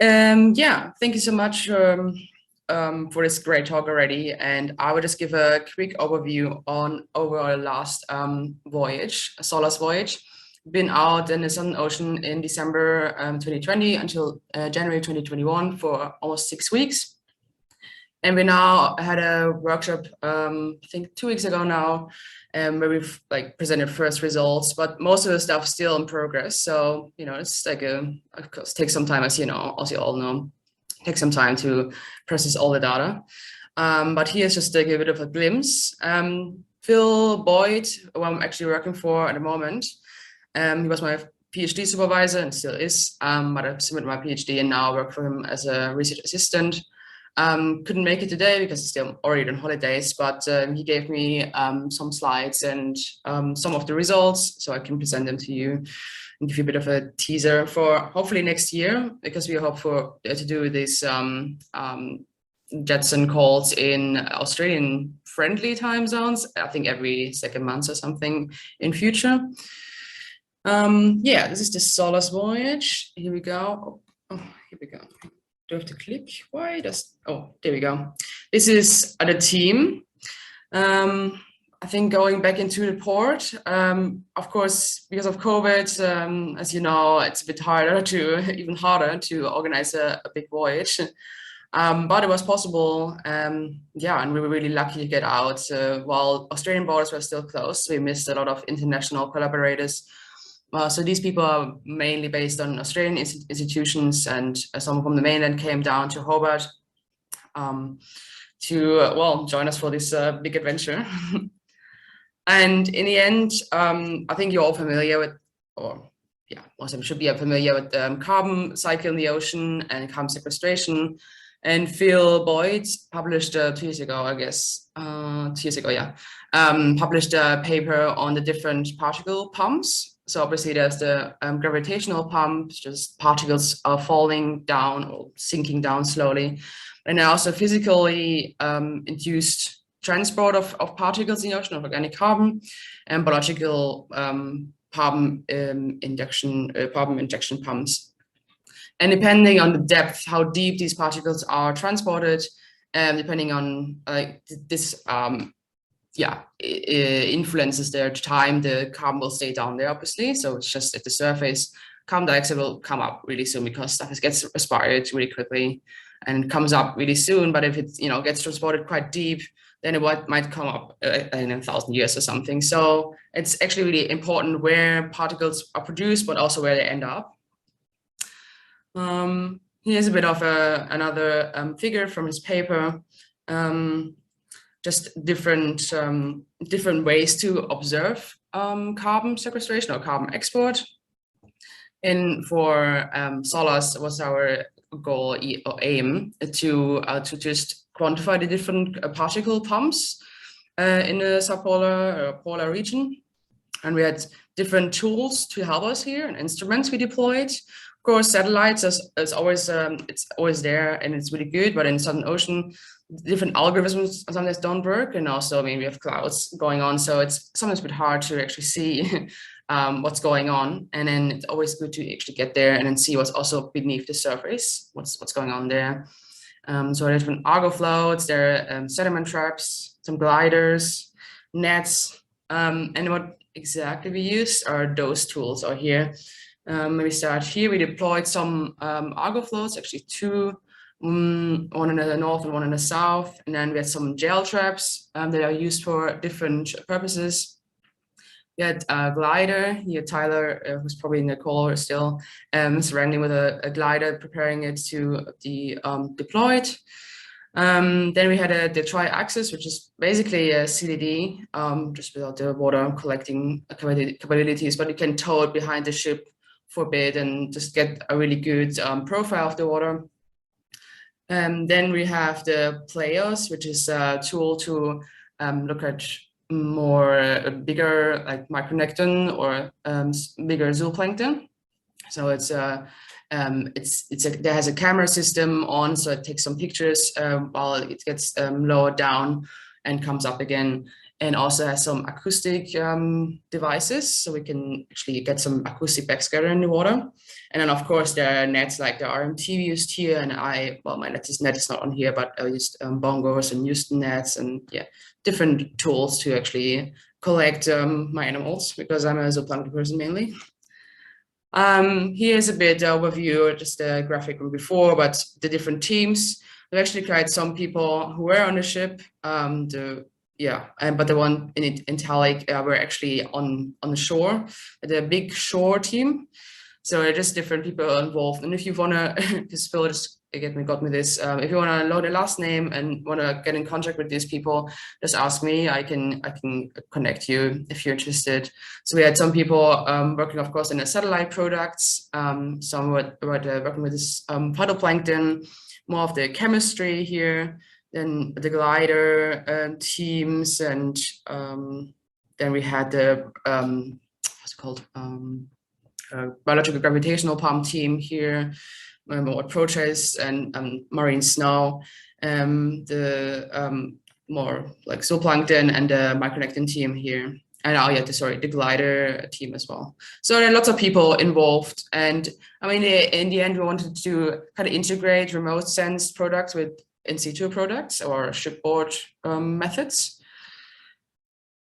Yeah, thank you so much for this great talk already. And I will just give a quick overview on our last voyage, a SOLACE voyage. Been out in the Southern Ocean in December 2020 until January 2021 for almost 6 weeks. And we now had a workshop, I think 2 weeks ago now, where we've presented first results, but most of the stuff still in progress. So, it's of course, takes some time, as you all know, takes some time to process all the data. But here's just to give a bit of a glimpse. Phil Boyd, who I'm actually working for at the moment, he was my PhD supervisor and still is, but I submitted my PhD and now work for him as a research assistant. Couldn't make it today because he's still already on holidays, but he gave me some slides and some of the results so I can present them to you and give you a bit of a teaser for hopefully next year, because we hope to do this JETZON calls in Australian friendly time zones, I think every second month or something in future. Yeah, this is the SOLACE voyage. Here we go. Oh, here we go. Do I have to click? Why does, oh, there we go. This is the team. I think going back into the port, of course, because of COVID, as you know, it's a bit even harder to organize a big voyage. But it was possible, yeah, and we were really lucky to get out while Australian borders were still closed. We missed a lot of international collaborators. So these people are mainly based on Australian institutions, and some from the mainland came down to Hobart to, well, join us for this big adventure. And in the end, I think you're all familiar with, or yeah, most of them should be familiar with carbon cycle in the ocean and carbon sequestration. And Phil Boyd published 2 years ago, I guess, 2 years ago, yeah, published a paper on the different particle pumps. So obviously there's the gravitational pump, just particles are falling down or sinking down slowly. And also physically induced transport of particles in the ocean, of organic carbon, and biological carbon injection pumps. And depending on the depth, how deep these particles are transported, depending on this, yeah, it influences their time. The carbon will stay down there, obviously. So it's just at the surface, carbon dioxide will come up really soon because stuff gets respired really quickly and comes up really soon. But if it gets transported quite deep, then it might come up in 1,000 years or something. So it's actually really important where particles are produced, but also where they end up. Here's a bit of another figure from his paper. Just different ways to observe carbon sequestration or carbon export. And for SOLACE was our goal or aim to just quantify the different particle pumps in the subpolar or polar region. And we had different tools to help us here and instruments we deployed. Of course, satellites is always it's always there and it's really good, but in Southern Ocean, different algorithms sometimes don't work, and also, I mean, we have clouds going on, so it's sometimes a bit hard to actually see what's going on. And then it's always good to actually get there and then see what's also beneath the surface, what's going on there. So there's different Argo floats, there are sediment traps, some gliders, nets, and what exactly we used are those tools are here. Maybe start here. We deployed some Argo floats, actually 2. One in the north and one in the south, and then we had some gel traps that are used for different purposes. We had a glider here. Tyler, who's probably in the call still, is running with a glider, preparing it to be deployed. Then we had the tri-axis, which is basically a CDD, just without the water collecting capabilities, but you can tow it behind the ship for a bit and just get a really good profile of the water. Then we have the Players, which is a tool to look at bigger like micronecton or bigger zooplankton. So it's there has a camera system on, so it takes some pictures while it gets lowered down and comes up again. and also has some acoustic devices, so we can actually get some acoustic backscatter in the water. And then of course there are nets like the RMT we used here, and my net is not on here, but I used bongos and Houston nets, and yeah, different tools to actually collect my animals, because I'm a zooplankton person mainly. Here's a bit overview, just a graphic from before, but the different teams. We actually tried some people who were on the ship. But the one in italic were actually on the shore, the big shore team. So they're just different people involved. And if you wanna, because Phil just got me this, if you wanna load a last name and wanna get in contact with these people, just ask me. I can connect you if you're interested. So we had some people working, of course, in the satellite products. Some were working with this phytoplankton, more of the chemistry here, then the glider teams, and then we had the what's it called? Biological gravitational pump team here, more protests and marine snow, the more like zooplankton and the micronectin team here. And the glider team as well. So there are lots of people involved. And I mean, in the end, we wanted to kind of integrate remote sensed products with in situ products or shipboard methods.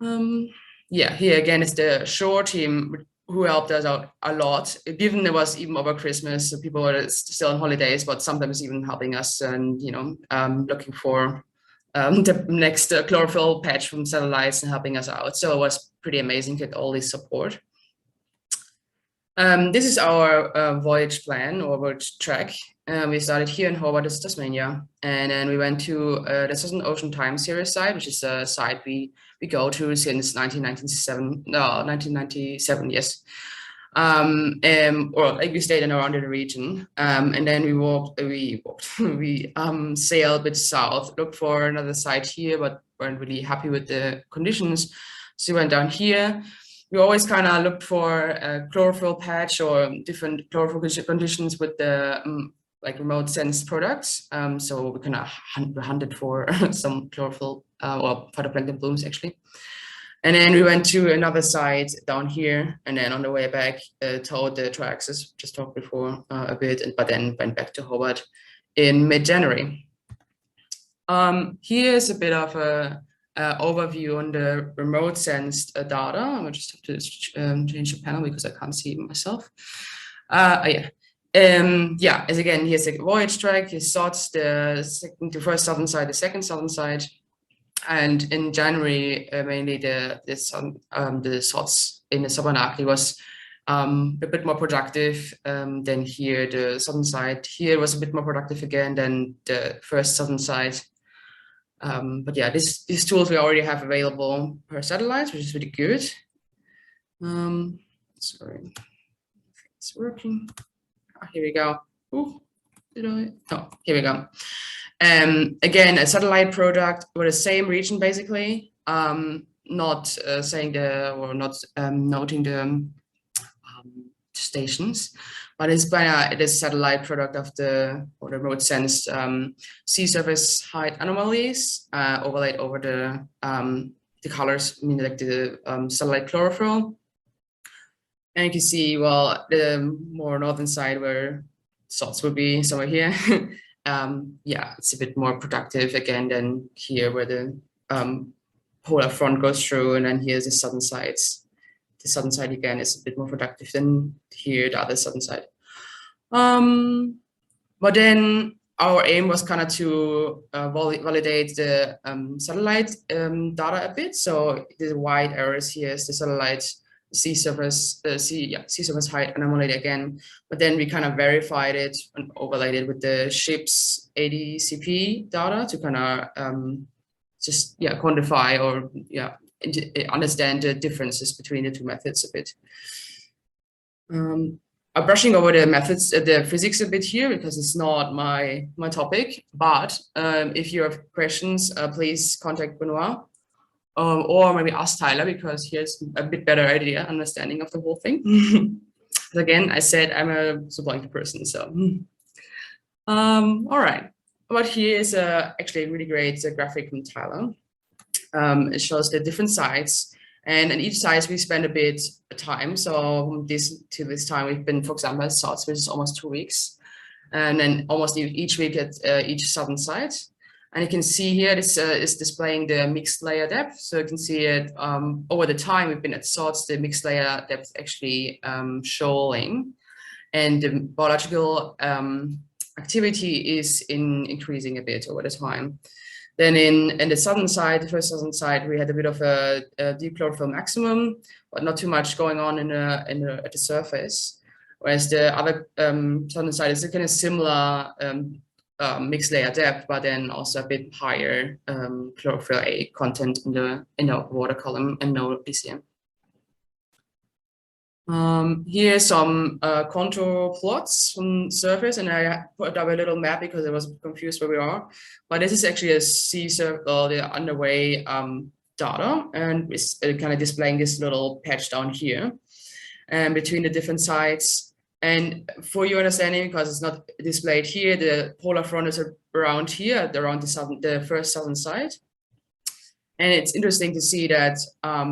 Here again is the shore team who helped us out a lot, given it was even over Christmas, so people were still on holidays, but sometimes even helping us and, looking for the next chlorophyll patch from satellites and helping us out. So it was pretty amazing to get all this support. This is our voyage plan or voyage track. We started here in Hobart, Tasmania, and then we went to the Southern Ocean Time Series site, which is a site we go to since 1997, yes. We stayed in around in the region, and then we sailed a bit south, looked for another site here, but weren't really happy with the conditions, so we went down here. We always kind of looked for a chlorophyll patch or different chlorophyll conditions with the like remote sensed products. So we kind of hunted for some chlorophyll or phytoplankton blooms actually. And then we went to another site down here, and then on the way back, towed the tracks, as just talked before a bit, but then went back to Hobart in mid-January. Here's a bit of a overview on the remote sensed data. I just have to change the panel because I can't see myself. As again, here's the voyage track, here's SOTS, the first southern side, the second southern side. And in January, mainly the SOTS in the southern Arctic was a bit more productive than here. The southern side here was a bit more productive again than the first southern side. But yeah, these tools we already have available per satellite, which is really good. Sorry, it's working. Oh, here we go. Ooh, here we go. Again, a satellite product with the same region basically, not saying noting the stations, but it's it is satellite product of the remote sensed sea surface height anomalies overlaid over the colors, meaning like the satellite chlorophyll. And you can see, well, the more northern side where SOTS would be somewhere here. It's a bit more productive again than here where the polar front goes through, and then here's the southern sides. The southern side again is a bit more productive than here, the other southern side. But then our aim was kind of to validate the satellite data a bit. So the white arrows here is the satellite sea surface height anomaly again, but then we kind of verified it and overlaid it with the ship's ADCP data to kind of quantify or understand the differences between the two methods a bit. I'm brushing over the methods, the physics a bit here because it's not my topic, but if you have questions, please contact Benoit. Or maybe ask Tyler, because he has a bit better understanding of the whole thing. Again, I said I'm a zooplankton person, so. All right, but here is actually a really great graphic from Tyler. It shows the different sites, and in each site we spend a bit of time. So this time we've been, for example, at SOTS, which is almost 2 weeks, and then almost each week at each southern site. And you can see here this is displaying the mixed layer depth. So you can see it over the time we've been at SOTS, the mixed layer depth actually showing, and the biological activity is increasing a bit over the time. Then in the southern side, the first southern side, we had a bit of a deep chlorophyll maximum, but not too much going on at the surface. Whereas the other southern side is a kind of similar mixed layer depth, but then also a bit higher chlorophyll A content in the water column and no DCM. Here are some contour plots from surface, and I put up a little map because I was confused where we are. But this is actually a sea circle, the underway data, and it's kind of displaying this little patch down here between the different sites. And for your understanding, because it's not displayed here, the polar front is around here, around the first southern site. And it's interesting to see that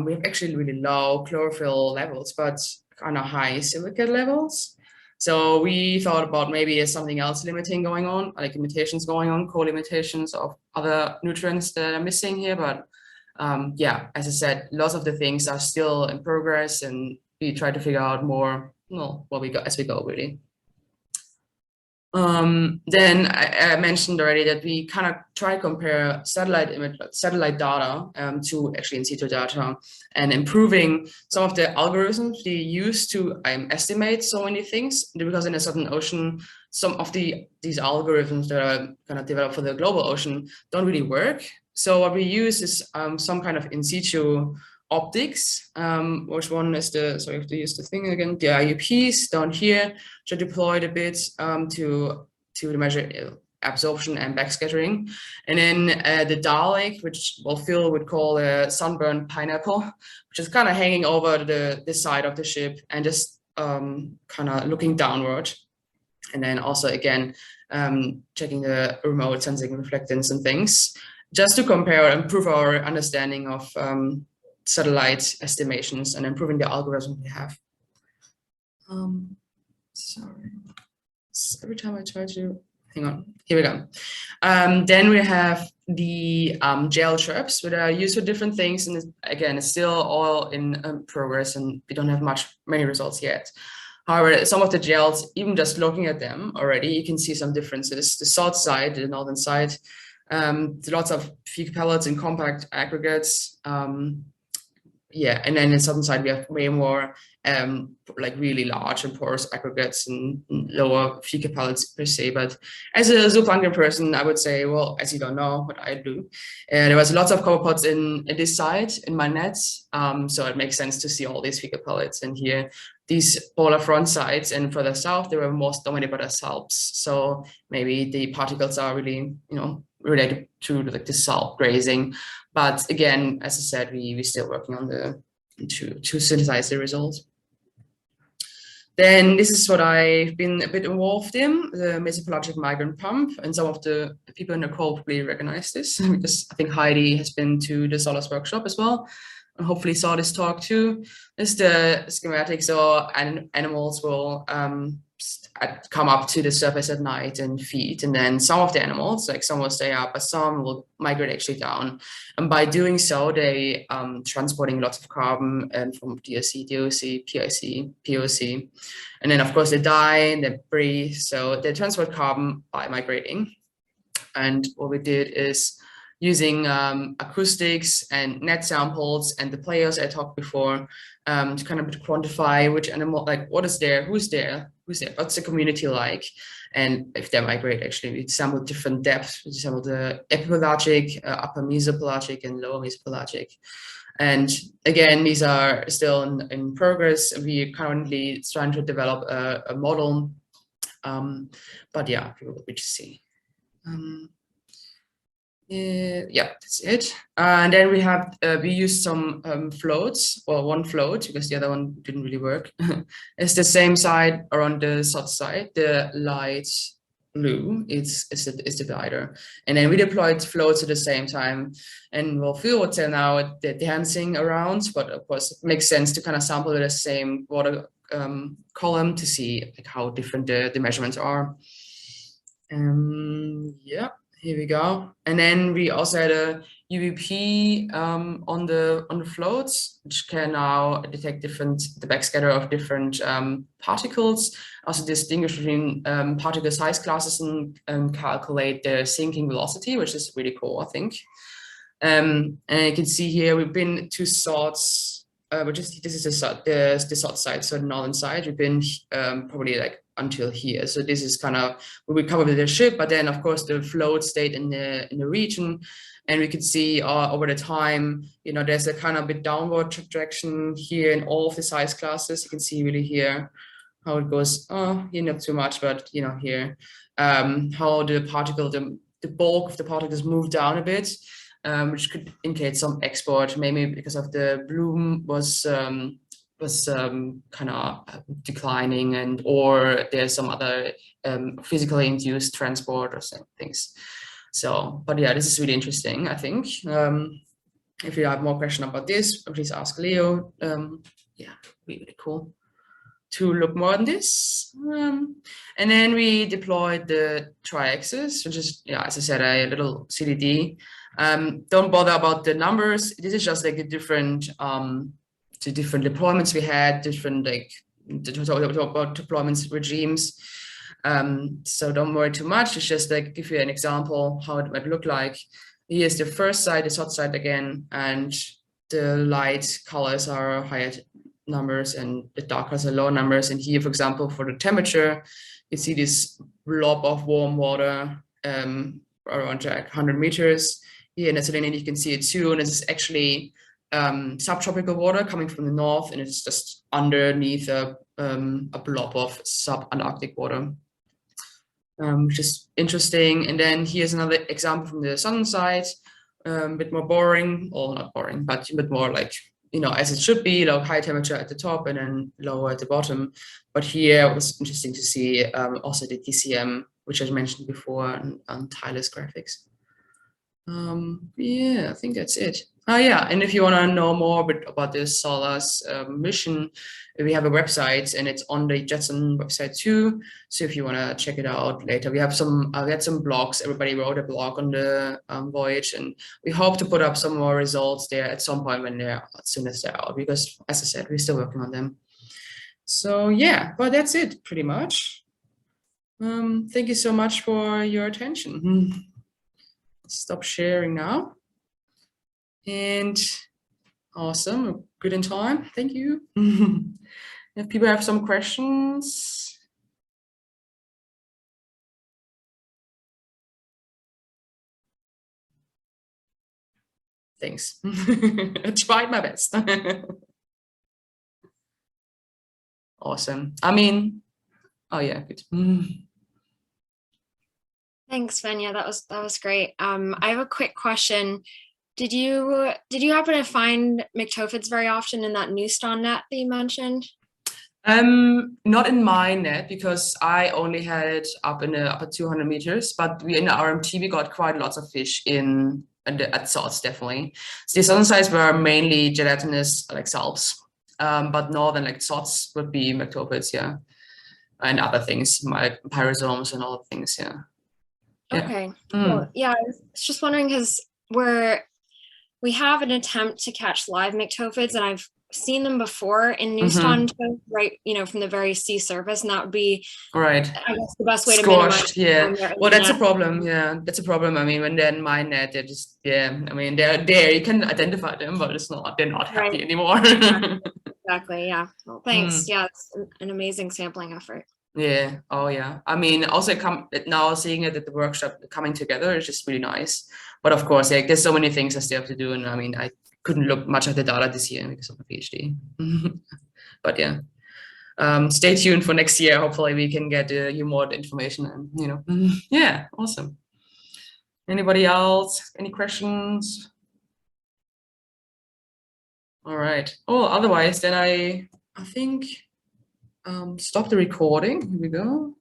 we have actually really low chlorophyll levels, but kind of high silicate levels. So we thought about maybe there's something else limiting going on, like limitations going on, co-limitations of other nutrients that are missing here. But yeah, as I said, lots of the things are still in progress, and we try to figure out more, what we got as we go, really. Then I mentioned already that we kind of try to compare satellite data to actually in situ data, and improving some of the algorithms we use to estimate so many things, because in a certain ocean, some of these algorithms that are kind of developed for the global ocean don't really work. So what we use is some kind of in situ optics, which one is so I have to use the thing again, the IUPs down here, which are deployed a bit to measure absorption and backscattering. And then the Dalek, which Phil would call a sunburned pineapple, which is kind of hanging over the side of the ship and just kind of looking downward. And then also again, checking the remote sensing reflectance and things, just to compare and improve our understanding of satellite estimations and improving the algorithm we have. Sorry, every time I try to, hang on, here we go. Then we have the gel traps, which are used for different things. And again, it's still all in progress, and we don't have many results yet. However, some of the gels, even just looking at them already, you can see some differences. The south side, the northern side, lots of fecal pellets and compact aggregates. Yeah, and then in the southern side, we have way more like really large and porous aggregates and lower fecal pellets per se. But as a zooplankton person, I would say, well, as you don't know what I do, there was lots of copepods in this site in my nets. So it makes sense to see all these fecal pellets. And here, these polar front sites, and further south, they were most dominated by the salps. So maybe the particles are really, related to like the salp grazing. But again, as I said, we're still working on to synthesize the results. Then this is what I've been a bit involved in, the mesopelagic migrant pump, and some of the people in the call probably recognize this, because I think Heidi has been to the SOLACE workshop as well, and hopefully saw this talk too. This is the schematic, so animals will come up to the surface at night and feed, and then some of the animals, like some will stay up, but some will migrate actually down. And by doing so, they transporting lots of carbon and from DOC, DOC, PIC, POC, and then of course they die and they breathe. So they transport carbon by migrating. And what we did is using acoustics and net samples and the players I talked before to kind of quantify which animal, like what is there, who's there, what's the community like, and if they migrate. Actually, we sampled different depths. We sampled the epipelagic, upper mesopelagic, and lower mesopelagic. And again, these are still in progress. We are currently trying to develop a model, but yeah, we just see. Yeah, that's it. And then we have we used some floats, or one float, because the other one didn't really work. It's the same side around the south side, the light blue is the divider. And then we deployed floats at the same time. And well, fields are now they're dancing around, but of course it makes sense to kind of sample the same water column to see like how different the measurements are. Yeah, here we go. And then we also had a UVP on the floats, which can now detect the backscatter of different particles, also distinguish between particle size classes and calculate the sinking velocity, which is really cool, I think. And you can see here we've been to SOTS, this is the SOTS side, so the northern side. We've been probably like until here. So this is kind of where we covered the ship, but then of course the float stayed in the region, and we could see over the time, you know, there's a kind of a downward direction here in all of the size classes. You can see really here how it goes. Oh, you not too much, but you know here how the particle, the bulk of the particles move down a bit. Which could indicate some export, maybe because of the bloom was kind of declining, and or there's some other physically induced transport or some things. So, but yeah, this is really interesting, I think. If you have more questions about this, please ask Leo. Yeah, really cool to look more on this. And then we deployed the tri-axis, which is, yeah, as I said, a little CDD. Don't bother about the numbers. This is just like the different deployments we had, different like deployments regimes. So don't worry too much. It's just like give you an example how it might look like. Here's the first side, the hot side again, and the light colors are higher numbers and the dark colors are lower numbers. And here, for example, for the temperature, you see this blob of warm water around like 100 meters. Here in the salinity, you can see it too, and this is actually subtropical water coming from the north, and it's just underneath a blob of subantarctic water, which is interesting. And then here's another example from the southern side, a bit more boring, or not boring, but a bit more like, you know, as it should be, like high temperature at the top and then lower at the bottom. But here it was interesting to see also the TCM, which I mentioned before on Tyler's graphics. Yeah, I think that's it. Oh yeah, and if you want to know more about the SOLACE mission, we have a website and it's on the JETZON website too. So if you want to check it out later, we have some blogs. Everybody wrote a blog on the voyage, and we hope to put up some more results there at some point when they're, as soon as they're out, because as I said, we're still working on them. So yeah, but that's it pretty much. Thank you so much for your attention. Stop sharing now. And awesome, good in time. Thank you. If people have some questions. Thanks. I tried my best. Awesome. I mean, oh yeah, good. Thanks, Svenja. That was great. I have a quick question. Did you happen to find myctophids very often in that Newston net that you mentioned? Not in my net, because I only had it up in the upper 200 meters, but in the RMT we got quite lots of fish at salts, definitely. So the southern sides were mainly gelatinous like salps, but northern like salts would be myctophids, yeah, and other things like pyrosomes and all the things, yeah. Okay. Cool. Yeah, I was just wondering because we have an attempt to catch live myctophids, and I've seen them before in Newston, right? You know, from the very sea surface, and that would be right. I guess the best way to minimize. Yeah. Well, that's a problem. Yeah, that's a problem. I mean, when they're in my net, they're just I mean, they're there. You can identify them, but they're not happy anymore. Exactly. Yeah. Well, thanks. Yeah, it's an amazing sampling effort. Yeah. Oh yeah. I mean, also now seeing it at the workshop coming together is just really nice. But of course, yeah, there's so many things I still have to do, and I mean, I couldn't look much at the data this year because of my PhD. But yeah, stay tuned for next year. Hopefully, we can get you more information, and you know, yeah, awesome. Anybody else? Any questions? All right. Oh, otherwise, then I think stop the recording. Here we go.